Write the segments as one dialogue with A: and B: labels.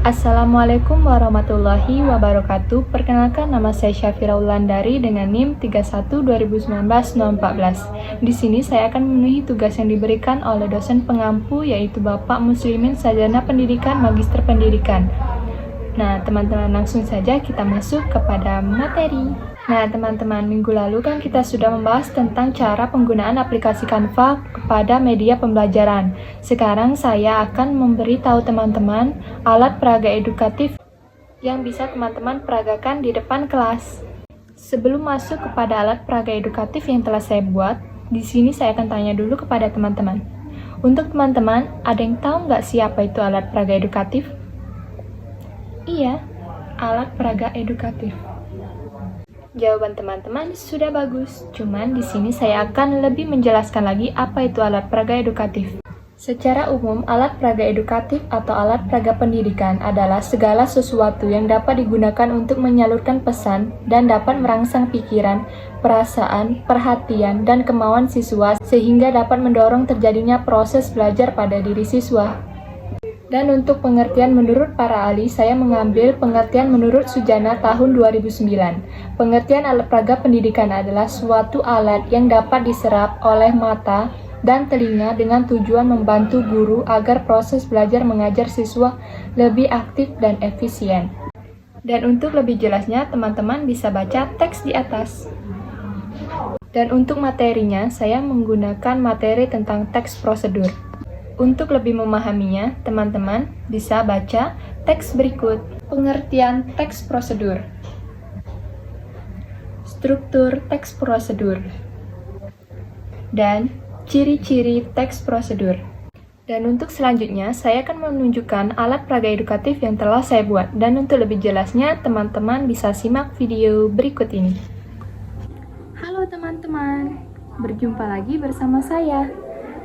A: Assalamualaikum warahmatullahi wabarakatuh. Perkenalkan, nama saya Syafira Wulandari dengan NIM 31 2019 014. Di sini saya akan memenuhi tugas yang diberikan oleh dosen pengampu, yaitu Bapak Muslimin Sarjana Pendidikan Magister Pendidikan. Nah, teman-teman, langsung saja kita masuk kepada materi. Nah, teman-teman, minggu lalu kan kita sudah membahas tentang cara penggunaan aplikasi Canva kepada media pembelajaran. Sekarang saya akan memberitahu teman-teman alat peraga edukatif yang bisa teman-teman peragakan di depan kelas. Sebelum masuk kepada alat peraga edukatif yang telah saya buat, di sini saya akan tanya dulu kepada teman-teman. Untuk teman-teman, ada yang tahu nggak siapa itu alat peraga edukatif? Iya, alat peraga edukatif. Jawaban teman-teman sudah bagus, cuman di sini saya akan lebih menjelaskan lagi apa itu alat peraga edukatif. Secara umum, alat peraga edukatif atau alat peraga pendidikan adalah segala sesuatu yang dapat digunakan untuk menyalurkan pesan dan dapat merangsang pikiran, perasaan, perhatian, dan kemauan siswa sehingga dapat mendorong terjadinya proses belajar pada diri siswa. Dan untuk pengertian menurut para ahli, saya mengambil pengertian menurut Sujana tahun 2009. Pengertian alat peraga pendidikan adalah suatu alat yang dapat diserap oleh mata dan telinga dengan tujuan membantu guru agar proses belajar mengajar siswa lebih aktif dan efisien. Dan untuk lebih jelasnya, teman-teman bisa baca teks di atas. Dan untuk materinya, saya menggunakan materi tentang teks prosedur. Untuk lebih memahaminya, teman-teman bisa baca teks berikut. Pengertian teks prosedur. Struktur teks prosedur. Dan ciri-ciri teks prosedur. Dan untuk selanjutnya, saya akan menunjukkan alat peraga edukatif yang telah saya buat. Dan untuk lebih jelasnya, teman-teman bisa simak video berikut ini. Halo teman-teman, berjumpa lagi bersama saya.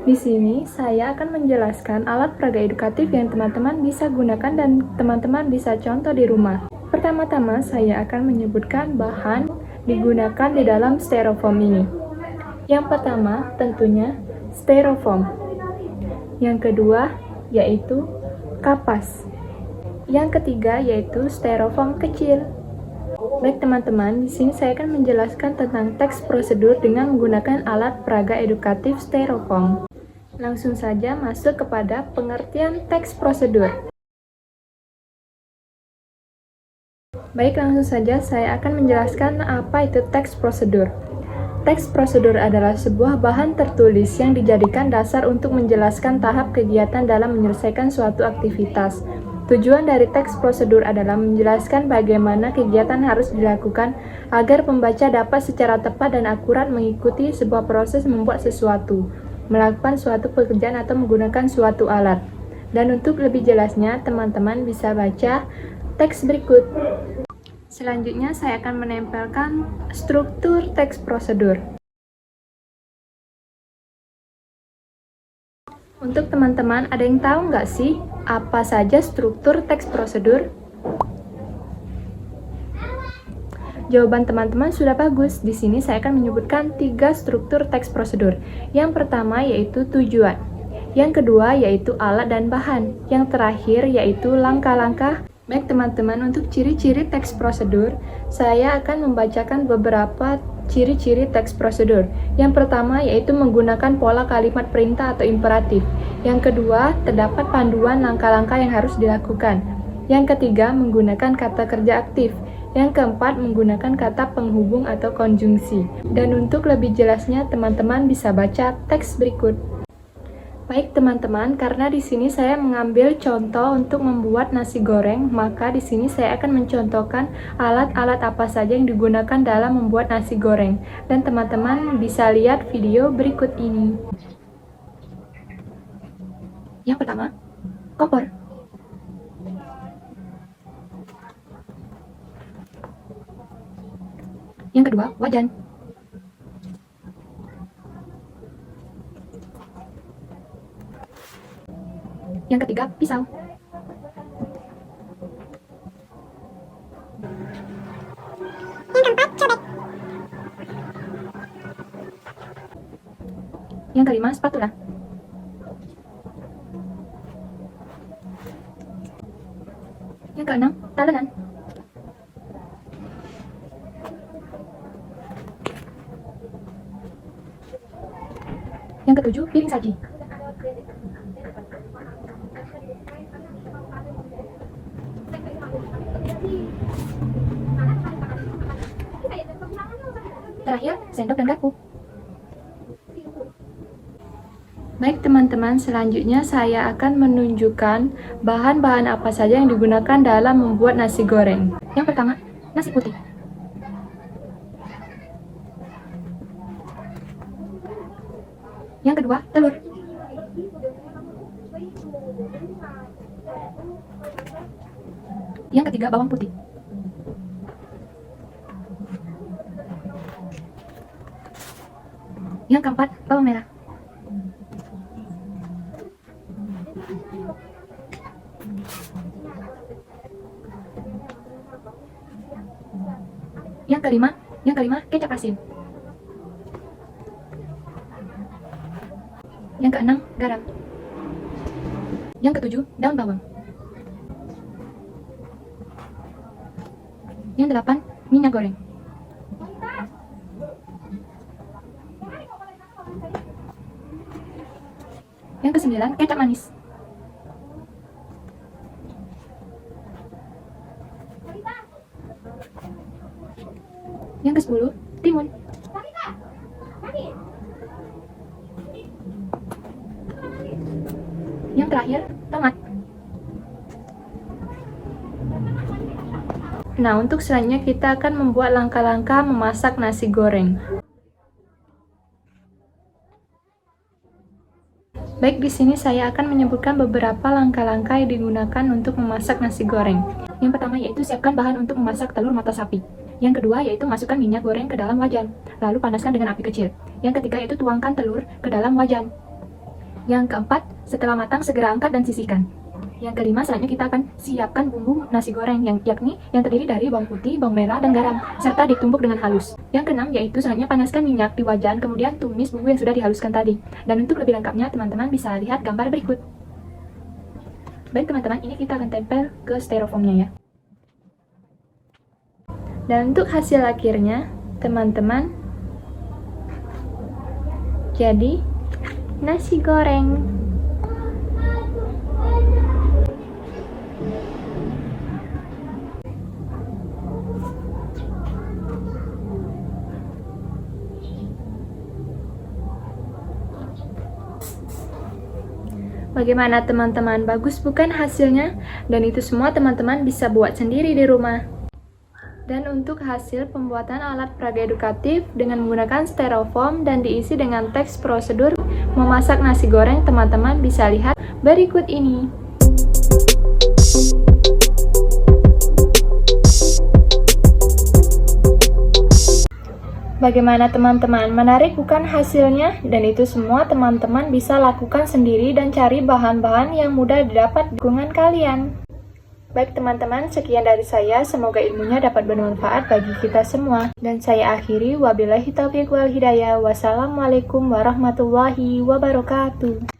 A: Di sini saya akan menjelaskan alat peraga edukatif yang teman-teman bisa gunakan dan teman-teman bisa contoh di rumah. Pertama-tama saya akan menyebutkan bahan digunakan di dalam styrofoam ini. Yang pertama tentunya styrofoam. Yang kedua yaitu kapas. Yang ketiga yaitu styrofoam kecil. Baik teman-teman, di sini saya akan menjelaskan tentang teks prosedur dengan menggunakan alat peraga edukatif styrofoam. Langsung saja masuk kepada pengertian teks prosedur. Baik, langsung saja saya akan menjelaskan apa itu teks prosedur. Teks prosedur adalah sebuah bahan tertulis yang dijadikan dasar untuk menjelaskan tahap kegiatan dalam menyelesaikan suatu aktivitas. Tujuan dari teks prosedur adalah menjelaskan bagaimana kegiatan harus dilakukan agar pembaca dapat secara tepat dan akurat mengikuti sebuah proses membuat sesuatu, melakukan suatu pekerjaan atau menggunakan suatu alat. Dan untuk lebih jelasnya, teman-teman bisa baca teks berikut. Selanjutnya, saya akan menempelkan struktur teks prosedur. Untuk teman-teman, ada yang tahu nggak sih apa saja struktur teks prosedur? Jawaban teman-teman sudah bagus. Di sini saya akan menyebutkan 3 struktur teks prosedur. Yang pertama yaitu tujuan. Yang kedua yaitu alat dan bahan. Yang terakhir yaitu langkah-langkah. Baik teman-teman, untuk ciri-ciri teks prosedur, saya akan membacakan beberapa ciri-ciri teks prosedur. Yang pertama yaitu menggunakan pola kalimat perintah atau imperatif. Yang kedua, terdapat panduan langkah-langkah yang harus dilakukan. Yang ketiga, menggunakan kata kerja aktif. Yang keempat, menggunakan kata penghubung atau konjungsi. Dan untuk lebih jelasnya, teman-teman bisa baca teks berikut. Baik teman-teman, karena di sini saya mengambil contoh untuk membuat nasi goreng, maka di sini saya akan mencontohkan alat-alat apa saja yang digunakan dalam membuat nasi goreng. Dan teman-teman bisa lihat video berikut ini. Yang pertama, kompor. Yang kedua, wajan. Yang ketiga, pisau. Yang keempat, cobek. Yang kelima, spatula. Yang keenam, talenan. Yang ketujuh, piring saji. Terakhir, sendok dan garpu. Baik teman-teman, selanjutnya saya akan menunjukkan bahan-bahan apa saja yang digunakan dalam membuat nasi goreng. Yang pertama, nasi putih. Yang kedua, telur. Yang ketiga, bawang putih. Yang keempat, bawang merah. Yang kelima, kecap asin. Yang keenam, garam. Yang ketujuh, daun bawang. Yang delapan, minyak goreng. Yang kesembilan, kecap manis. Yang ke-10, timun. Yang terakhir, tomat. Nah, untuk selanjutnya kita akan membuat langkah-langkah memasak nasi goreng. Baik, di sini saya akan menyebutkan beberapa langkah-langkah yang digunakan untuk memasak nasi goreng. Yang pertama yaitu siapkan bahan untuk memasak telur mata sapi. Yang kedua yaitu masukkan minyak goreng ke dalam wajan, lalu panaskan dengan api kecil. Yang ketiga yaitu tuangkan telur ke dalam wajan. Yang keempat, setelah matang segera angkat dan sisihkan. Yang kelima, selanjutnya kita akan siapkan bumbu nasi goreng yakni yang terdiri dari bawang putih, bawang merah, dan garam, serta ditumbuk dengan halus. Yang keenam yaitu selanjutnya panaskan minyak di wajan, kemudian tumis bumbu yang sudah dihaluskan tadi. Dan untuk lebih lengkapnya, teman-teman bisa lihat gambar berikut. Baik teman-teman, ini kita akan tempel ke styrofoamnya ya. Dan untuk hasil akhirnya, teman-teman, jadi nasi goreng. Bagaimana teman-teman? Bagus bukan hasilnya? Dan itu semua teman-teman bisa buat sendiri di rumah. Dan untuk hasil pembuatan alat peraga edukatif dengan menggunakan styrofoam dan diisi dengan teks prosedur memasak nasi goreng, teman-teman bisa lihat berikut ini. Bagaimana teman-teman? Menarik bukan hasilnya? Dan itu semua teman-teman bisa lakukan sendiri dan cari bahan-bahan yang mudah didapat di lingkungan kalian. Baik teman-teman, sekian dari saya. Semoga ilmunya dapat bermanfaat bagi kita semua. Dan saya akhiri, wabillahi taufiq wal hidayah. Wassalamualaikum warahmatullahi wabarakatuh.